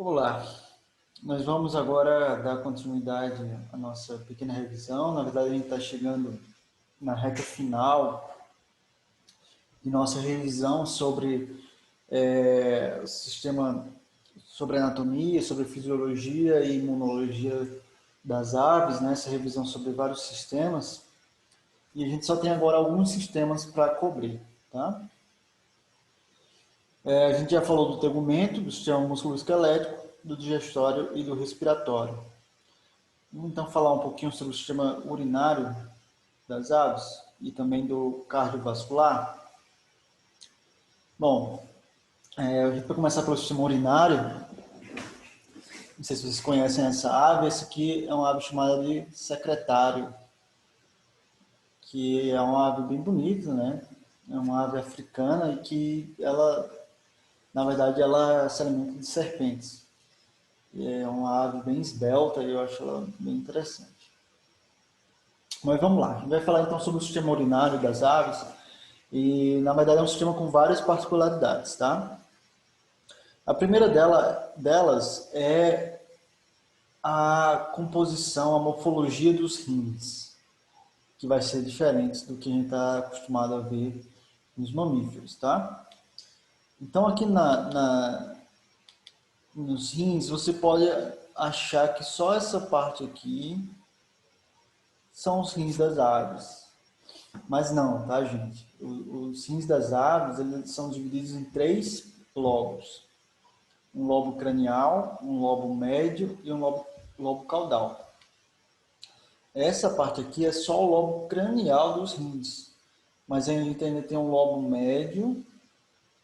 Olá, nós vamos agora dar continuidade à nossa pequena revisão. Na verdade, a gente está chegando na reta final de nossa revisão sobre o sistema, sobre anatomia, sobre fisiologia e imunologia das aves, né? Essa revisão sobre vários sistemas. E a gente só tem agora alguns sistemas para cobrir, tá? A gente já falou do tegumento, do sistema musculoesquelético, do digestório e do respiratório. Vamos então falar um pouquinho sobre o sistema urinário das aves e também do cardiovascular. Bom, a gente vai começar pelo sistema urinário. Não sei se vocês conhecem essa ave. Essa aqui é uma ave chamada de secretário, que é uma ave bem bonita, né? É uma ave africana e que ela, na verdade, ela se alimenta de serpentes. E é uma ave bem esbelta e eu acho ela bem interessante. Mas vamos lá, a gente vai falar então sobre o sistema urinário das aves e na verdade é um sistema com várias particularidades, tá? A primeira delas é a composição, a morfologia dos rins, que vai ser diferente do que a gente está acostumado a ver nos mamíferos, tá? Então aqui nos rins você pode achar que só essa parte aqui são os rins das aves. Mas não, tá, gente? Os rins das aves eles são divididos em três lobos. Um lobo cranial, um lobo médio e um lobo caudal. Essa parte aqui é só o lobo cranial dos rins. Mas a gente ainda tem um lobo médio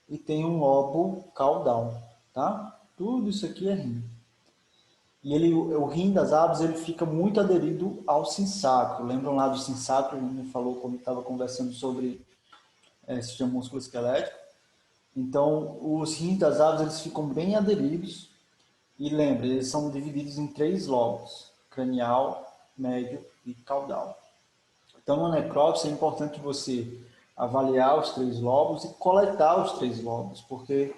e tem um lobo caudal, tá? Tudo isso aqui é rim. E o rim das aves ele fica muito aderido ao sinsacro. Lembram lá do sinsacro? A gente falou quando estava conversando sobre sistema musculoesquelético. Então, os rins das aves eles ficam bem aderidos e lembre, eles são divididos em três lobos: cranial, médio e caudal. Então, na necrópsia é importante você avaliar os três lobos e coletar os três lobos, porque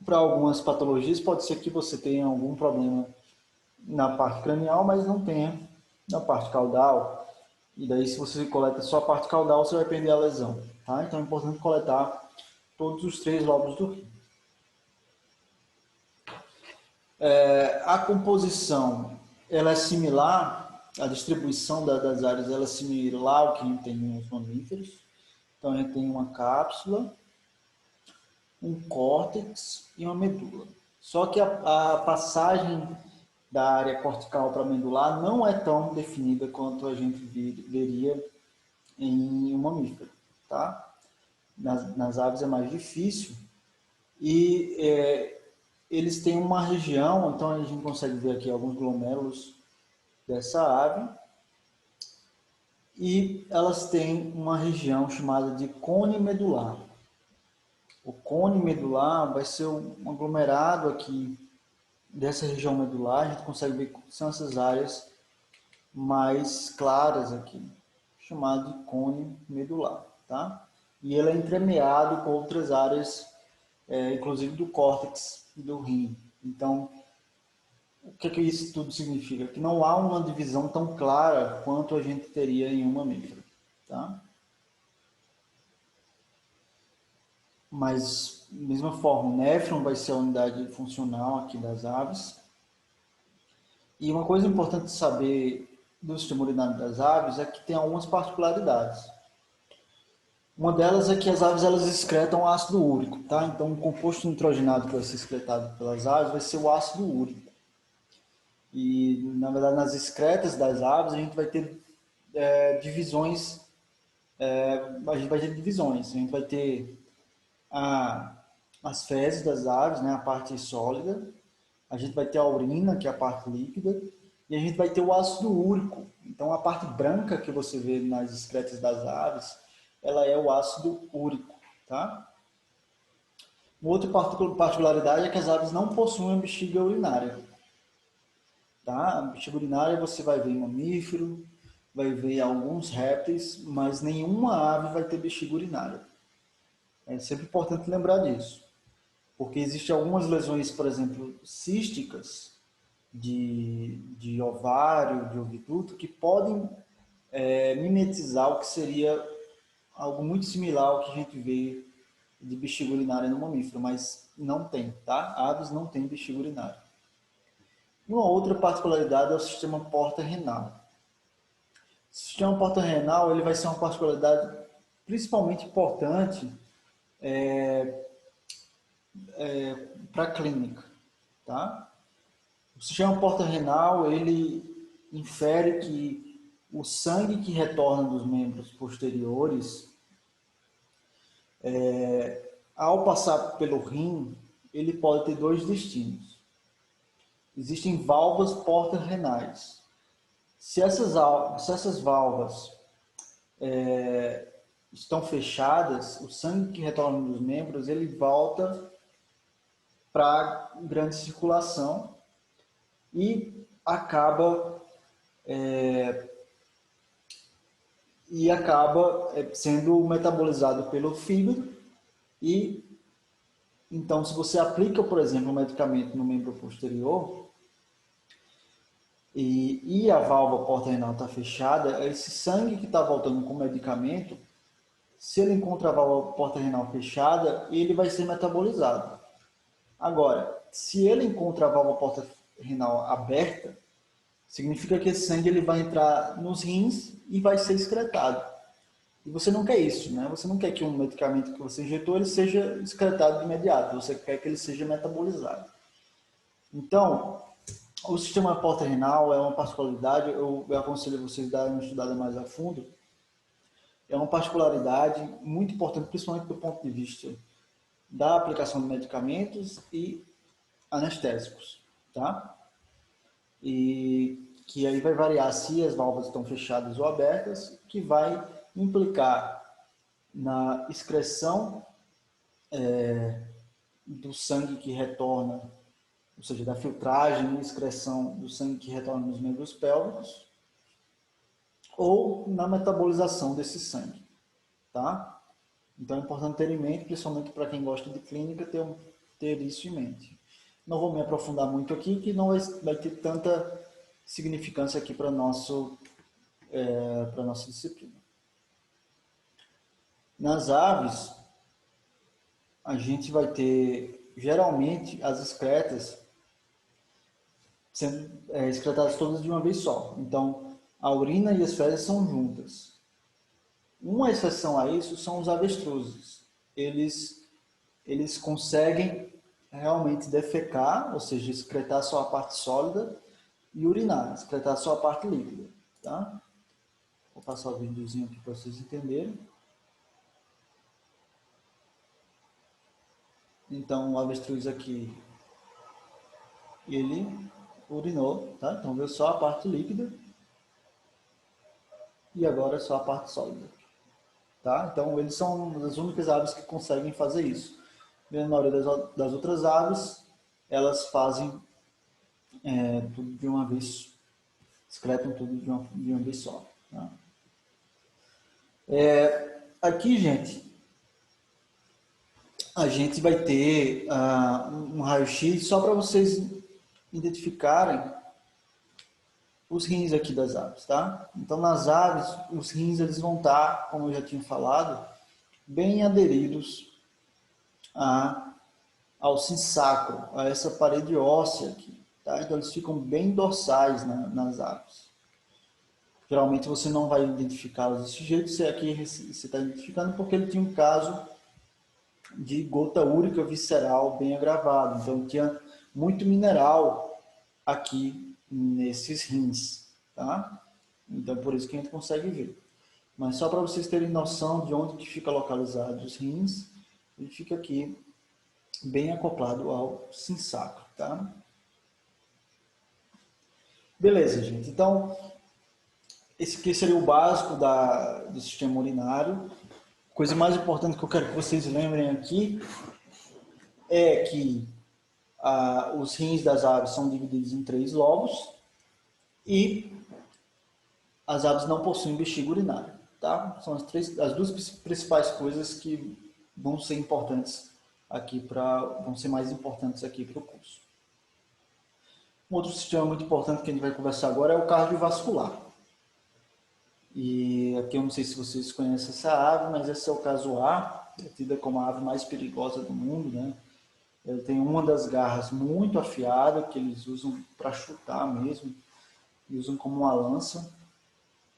para algumas patologias pode ser que você tenha algum problema na parte cranial, mas não tenha na parte caudal. E daí, se você coleta só a parte caudal, você vai perder a lesão. Tá? Então, é importante coletar todos os três lobos do rim. A composição ela é similar, a distribuição das áreas ela é similar ao que a gente tem nos mamíferos. Então, a gente tem uma cápsula, um córtex e uma medula. Só que a passagem da área cortical para a medular não é tão definida quanto a gente veria em um mamífero, tá? Nas aves é mais difícil e eles têm uma região, então a gente consegue ver aqui alguns glomérulos dessa ave e elas têm uma região chamada de cone medular. O cone medular vai ser um aglomerado aqui dessa região medular, a gente consegue ver que são essas áreas mais claras aqui, chamado de cone medular, tá? E ele é entremeado com outras áreas, inclusive do córtex e do rim. Então, o que isso tudo significa? Que não há uma divisão tão clara quanto a gente teria em um mamífero, tá? Mas, da mesma forma, o néfron vai ser a unidade funcional aqui das aves. E uma coisa importante saber do sistema urinário das aves é que tem algumas particularidades. Uma delas é que as aves elas excretam ácido úrico, tá? Então, o composto nitrogenado que vai ser excretado pelas aves vai ser o ácido úrico. E, na verdade, nas excretas das aves a gente vai ter divisões. A gente vai ter divisões. A gente vai ter as fezes das aves, né, a parte sólida. A gente vai ter a urina, que é a parte líquida. E a gente vai ter o ácido úrico. Então, a parte branca que você vê nas excretas das aves, ela é o ácido úrico, tá? Uma outra particularidade é que as aves não possuem bexiga urinária. Tá? A bexiga urinária você vai ver em mamífero, vai ver alguns répteis, mas nenhuma ave vai ter bexiga urinária. É sempre importante lembrar disso. porque existem algumas lesões, por exemplo, císticas de ovário, de oviduto, que podem mimetizar o que seria algo muito similar ao que a gente vê de bexiga urinária no mamífero, mas não tem, tá? Aves não têm bexiga urinária. Uma outra particularidade é o sistema porta-renal. O sistema porta-renal ele vai ser uma particularidade principalmente importante para a clínica, tá? O sistema porta-renal ele infere que o sangue que retorna dos membros posteriores, ao passar pelo rim, ele pode ter dois destinos. Existem válvulas porta-renais. Se essas válvulas estão fechadas, o sangue que retorna dos membros ele volta para a grande circulação e acaba sendo metabolizado pelo fígado. E então, se você aplica, por exemplo, um medicamento no membro posterior e a válvula porta-renal está fechada, esse sangue que está voltando com o medicamento, se ele encontra a válvula porta-renal fechada, ele vai ser metabolizado. Agora, se ele encontra a válvula porta-renal aberta, significa que esse sangue ele vai entrar nos rins e vai ser excretado. E você não quer isso, né? Você não quer que um medicamento que você injetou ele seja excretado de imediato, você quer que ele seja metabolizado. Então, o sistema porta-renal é uma particularidade, eu aconselho vocês a darem uma estudada mais a fundo, é uma particularidade muito importante, principalmente do ponto de vista da aplicação de medicamentos e anestésicos, tá? E que aí vai variar se as válvulas estão fechadas ou abertas, que vai implicar na excreção do sangue que retorna, ou seja, da filtragem e excreção do sangue que retorna nos membros pélvicos, ou na metabolização desse sangue, tá? Então é importante ter em mente, principalmente para quem gosta de clínica, ter isso em mente. Não vou me aprofundar muito aqui, que não vai ter tanta significância aqui para nossa disciplina. Nas aves, a gente vai ter, geralmente, as excretas sendo excretadas todas de uma vez só. Então, a urina e as fezes são juntas. Uma exceção a isso são os avestruzes. Eles conseguem realmente defecar, ou seja, excretar só a parte sólida, e urinar, excretar só a parte líquida. Tá? Vou passar o videozinho aqui para vocês entenderem. Então, o avestruz aqui, ele urinou, tá? Então, veio só a parte líquida e agora só a parte sólida. Tá? Então, eles são as únicas aves que conseguem fazer isso. A maioria das outras aves, elas fazem tudo de uma vez, excretam tudo de uma vez só. Tá? Aqui, gente, a gente vai ter um raio-x só para vocês identificarem os rins aqui das aves, tá? Então, nas aves, os rins eles vão estar, como eu já tinha falado, bem aderidos ao sinsacro, a essa parede óssea aqui, tá? Então, eles ficam bem dorsais nas aves. Geralmente, você não vai identificá-los desse jeito, se aqui você está identificando porque ele tinha um caso de gota úrica visceral bem agravado, então tinha muito mineral aqui nesses rins, tá? Então por isso que a gente consegue ver. Mas só para vocês terem noção de onde que fica localizado os rins, ele fica aqui bem acoplado ao sinsacro, tá? Beleza, gente. Então esse aqui seria o básico do sistema urinário. Coisa mais importante que eu quero que vocês lembrem aqui é que os rins das aves são divididos em 3 lobos e as aves não possuem bexiga urinária. Tá? São as duas principais coisas que vão ser importantes vão ser mais importantes aqui para o curso. Um outro sistema muito importante que a gente vai conversar agora é o cardiovascular. E aqui eu não sei se vocês conhecem essa ave, mas esse é o casuar, é tida como a ave mais perigosa do mundo, né? Ele tem uma das garras muito afiada, que eles usam para chutar mesmo, e usam como uma lança.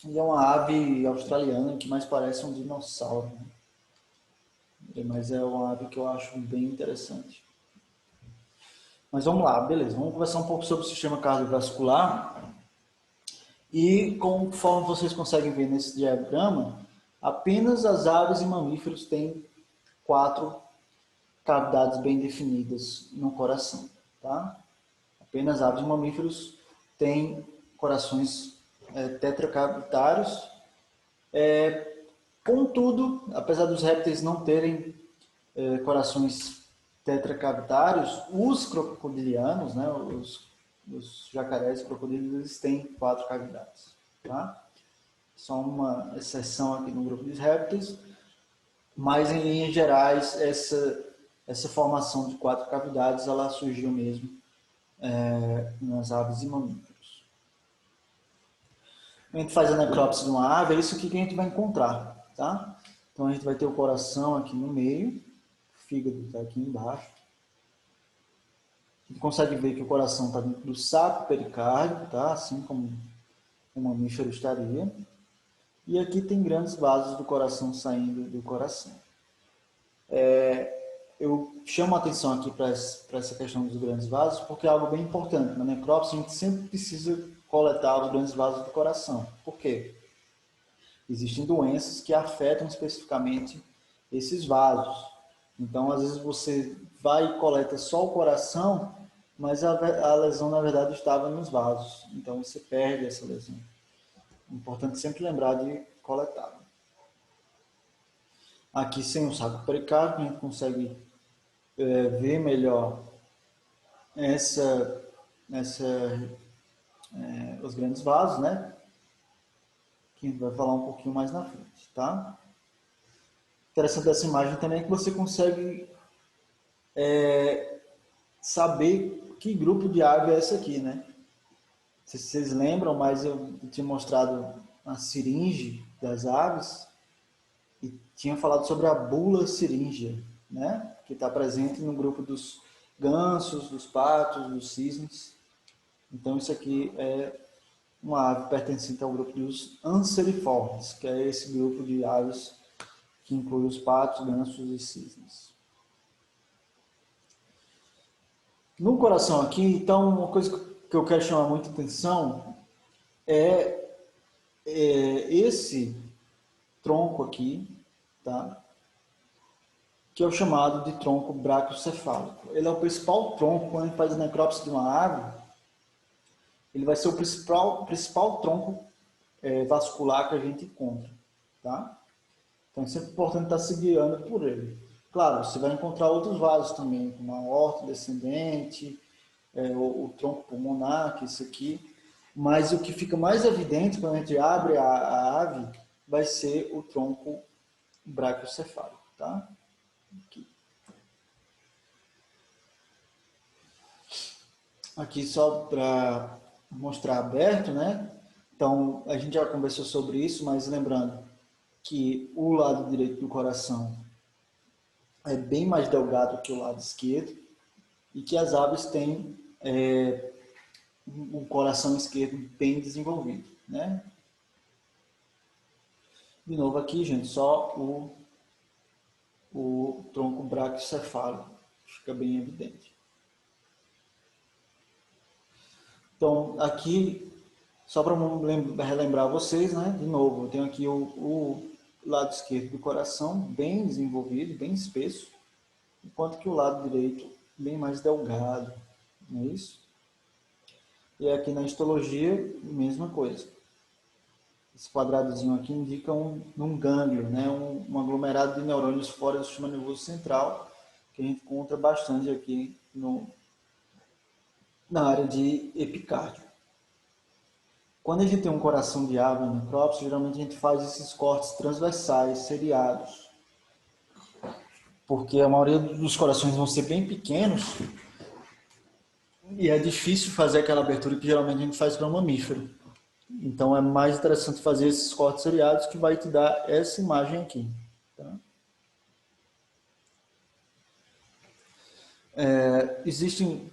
E é uma ave australiana que mais parece um dinossauro, né? Mas é uma ave que eu acho bem interessante. Mas vamos lá, beleza. Vamos conversar um pouco sobre o sistema cardiovascular. E conforme vocês conseguem ver nesse diagrama, apenas as aves e mamíferos têm 4 cavidades bem definidas no coração, tá? Apenas aves e mamíferos têm corações tetracavitários. Contudo, apesar dos répteis não terem corações tetracavitários, os crocodilianos, né, os jacarés e crocodilos, eles têm 4 cavidades, tá? Só uma exceção aqui no grupo dos répteis, mas em linhas gerais essa formação de 4 cavidades ela surgiu mesmo nas aves e mamíferos. A gente faz a necrópsia de uma ave, é isso aqui que a gente vai encontrar, tá? Então a gente vai ter o coração aqui no meio, o fígado está aqui embaixo. A gente consegue ver que o coração está dentro do saco pericárdico, tá? Assim como um mamífero estaria. E aqui tem grandes vasos do coração saindo do coração. Eu chamo a atenção aqui para essa questão dos grandes vasos, porque é algo bem importante. Na necrópsia, a gente sempre precisa coletar os grandes vasos do coração. Por quê? Existem doenças que afetam especificamente esses vasos. Então, às vezes, você vai e coleta só o coração, mas a lesão, na verdade, estava nos vasos. Então, você perde essa lesão. É importante sempre lembrar de coletar. Aqui, sem o saco pericárdico, a gente consegue ver melhor os grandes vasos, né? Que a gente vai falar um pouquinho mais na frente, tá? Interessante dessa imagem também é que você consegue saber que grupo de ave é essa aqui, né? Se vocês lembram, mas eu tinha mostrado a siringe das aves e tinha falado sobre a bula siríngea, né? Que está presente no grupo dos gansos, dos patos, dos cisnes. Então isso aqui é uma ave pertencente ao grupo dos anseriformes, que é esse grupo de aves que inclui os patos, gansos e cisnes. No coração aqui, então, uma coisa que eu quero chamar muita atenção é esse tronco aqui, tá? Que é o chamado de tronco braquiocefálico. Ele é o principal tronco, quando a gente faz a necrópsia de uma ave, ele vai ser o principal tronco vascular que a gente encontra, tá? Então é sempre importante estar se guiando por ele. Claro, você vai encontrar outros vasos também, como a aorta descendente, o tronco pulmonar, que é isso aqui. Mas o que fica mais evidente quando a gente abre a ave vai ser o tronco braquiocefálico, tá? Aqui só para mostrar aberto, né? Então, a gente já conversou sobre isso, mas lembrando que o lado direito do coração é bem mais delgado que o lado esquerdo e que as aves têm o coração esquerdo bem desenvolvido, né? De novo aqui, gente, só o tronco braquiocefálico fica bem evidente. Então, aqui, só para relembrar vocês, né? De novo, eu tenho aqui o lado esquerdo do coração bem desenvolvido, bem espesso, enquanto que o lado direito bem mais delgado, não é isso? E aqui na histologia, mesma coisa. Esse quadradozinho aqui indica um gânglio, né? um aglomerado de neurônios fora do sistema nervoso central, que a gente encontra bastante aqui na área de epicárdio. Quando a gente tem um coração de ave na necrópsia, geralmente a gente faz esses cortes transversais, seriados. porque a maioria dos corações vão ser bem pequenos e é difícil fazer aquela abertura que geralmente a gente faz para mamífero. Então é mais interessante fazer esses cortes seriados que vai te dar essa imagem aqui. Tá? Existem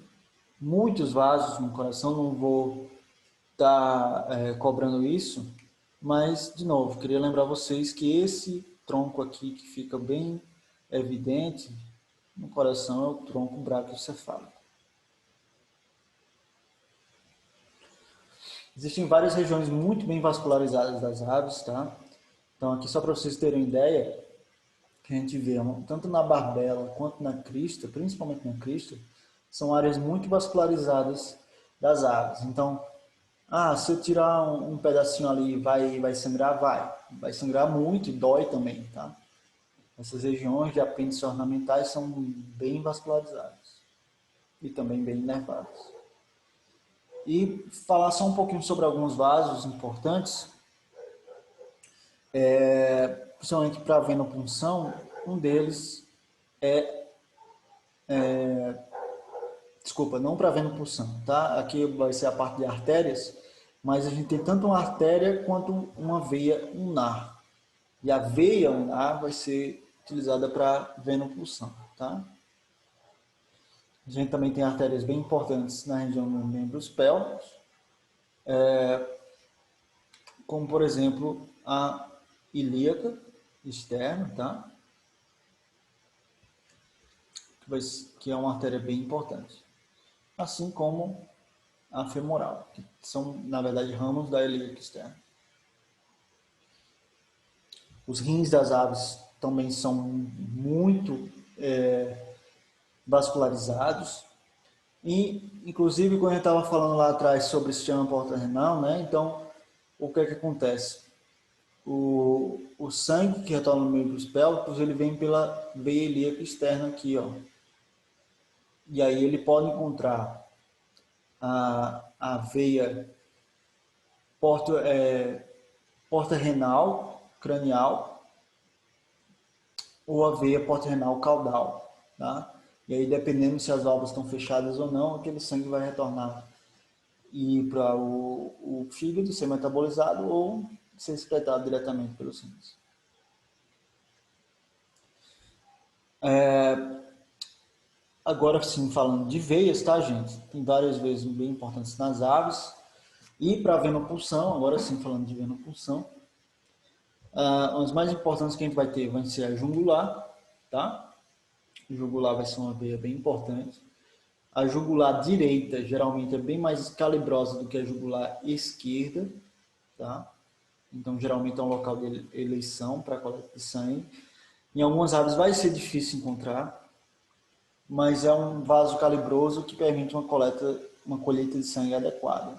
muitos vasos no coração, não vou estar cobrando isso, mas, de novo, queria lembrar vocês que esse tronco aqui que fica bem evidente no coração é o tronco braquiocefálico. Existem várias regiões muito bem vascularizadas das aves, tá? Então, aqui só para vocês terem ideia, que a gente vê tanto na barbela quanto na crista, principalmente na crista, são áreas muito vascularizadas das aves. Então, se eu tirar um pedacinho ali, vai sangrar? Vai sangrar muito e dói também, tá? Essas regiões de apêndices ornamentais são bem vascularizadas e também bem inervadas. E falar só um pouquinho sobre alguns vasos importantes, principalmente para a venopunção, um deles desculpa, não para venopunção, tá? Aqui vai ser a parte de artérias, mas a gente tem tanto uma artéria quanto uma veia ulnar. E a veia ulnar vai ser utilizada para venopunção, tá? A gente também tem artérias bem importantes na região dos membros pélvicos, como por exemplo a ilíaca externa, tá? Que é uma artéria bem importante. Assim como a femoral, que são, na verdade, ramos da ilíaca externa. Os rins das aves também são muito vascularizados. E, inclusive, quando a gente estava falando lá atrás sobre o sistema porta-renal, né? Então, o que é que acontece? O sangue que retorna no membros pélvicos, ele vem pela veia ilíaca externa aqui, ó. E aí ele pode encontrar a veia porta-renal cranial ou a veia porta-renal caudal, tá? E aí, dependendo se as válvulas estão fechadas ou não, aquele sangue vai retornar e para o fígado ser metabolizado ou ser excretado diretamente pelos rins. Agora sim, falando de veias, tá, gente? Tem várias veias bem importantes nas aves. E para a venopunção, agora sim, falando de venopunção, as mais importantes que a gente vai ter vai ser a jugular, tá? A jugular vai ser uma veia bem importante. A jugular direita geralmente é bem mais calibrosa do que a jugular esquerda, tá? Então geralmente é um local de eleição para coleta de sangue. Em algumas aves vai ser difícil encontrar, mas é um vaso calibroso que permite uma colheita de sangue adequada.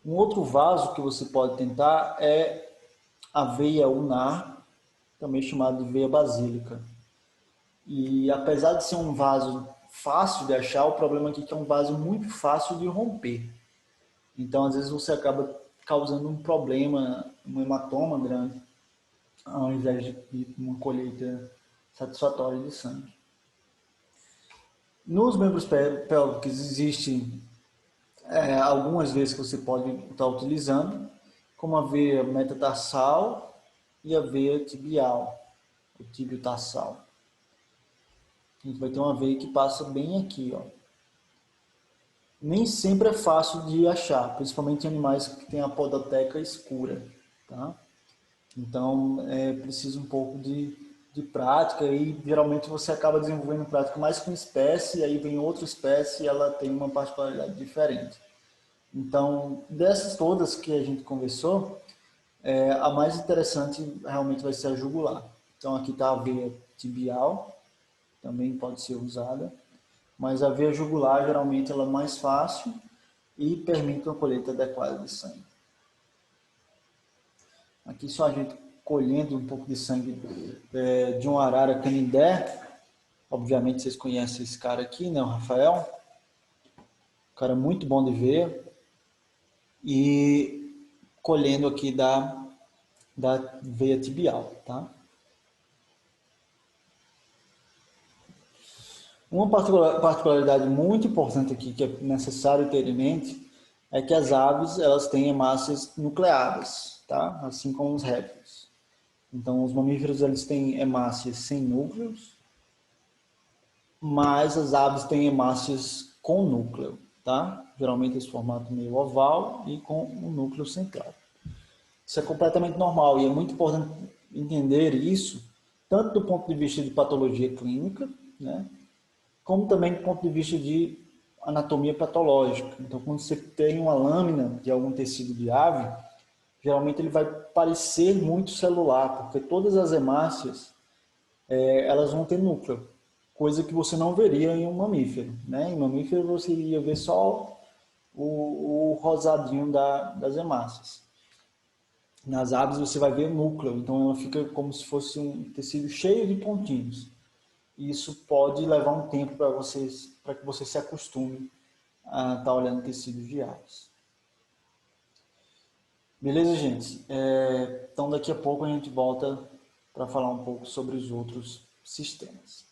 Um outro vaso que você pode tentar é a veia ulnar, também chamada de veia basílica. E apesar de ser um vaso fácil de achar, o problema aqui é que é um vaso muito fácil de romper. Então, às vezes, você acaba causando um problema, um hematoma grande, ao invés de uma colheita satisfatória de sangue. Nos membros pélvicos existem algumas vezes que você pode estar utilizando, como a veia metatarsal e a veia tibial, o tíbio tarsal. A gente vai ter uma veia que passa bem aqui, ó. Nem sempre é fácil de achar, principalmente em animais que têm a podoteca escura, tá? Então, é preciso um pouco de prática e geralmente você acaba desenvolvendo prática mais com espécie, e aí vem outra espécie e ela tem uma particularidade diferente. Então, dessas todas que a gente conversou, a mais interessante realmente vai ser a jugular. Então, aqui está a veia tibial, também pode ser usada, mas a veia jugular geralmente ela é mais fácil e permite uma colheita adequada de sangue. Aqui só a gente colhendo um pouco de sangue de um arara canindé. Obviamente vocês conhecem esse cara aqui, né, o Rafael. Um cara muito bom de ver. E colhendo aqui da veia tibial, tá? Uma particularidade muito importante aqui que é necessário ter em mente é que as aves elas têm hemácias nucleadas, tá? Assim como os répteis. Então, os mamíferos eles têm hemácias sem núcleos, mas as aves têm hemácias com núcleo, tá? Geralmente esse formato meio oval e com um núcleo central. Isso é completamente normal e é muito importante entender isso, tanto do ponto de vista de patologia clínica, né? Como também do ponto de vista de anatomia patológica. Então, quando você tem uma lâmina de algum tecido de ave, geralmente ele vai parecer muito celular, porque todas as hemácias elas vão ter núcleo, coisa que você não veria em um mamífero. Né? Em mamífero você ia ver só o rosadinho das hemácias. Nas aves você vai ver núcleo, então ela fica como se fosse um tecido cheio de pontinhos. E isso pode levar um tempo para que você se acostume a estar olhando tecidos de aves. Beleza, gente? Então daqui a pouco a gente volta para falar um pouco sobre os outros sistemas.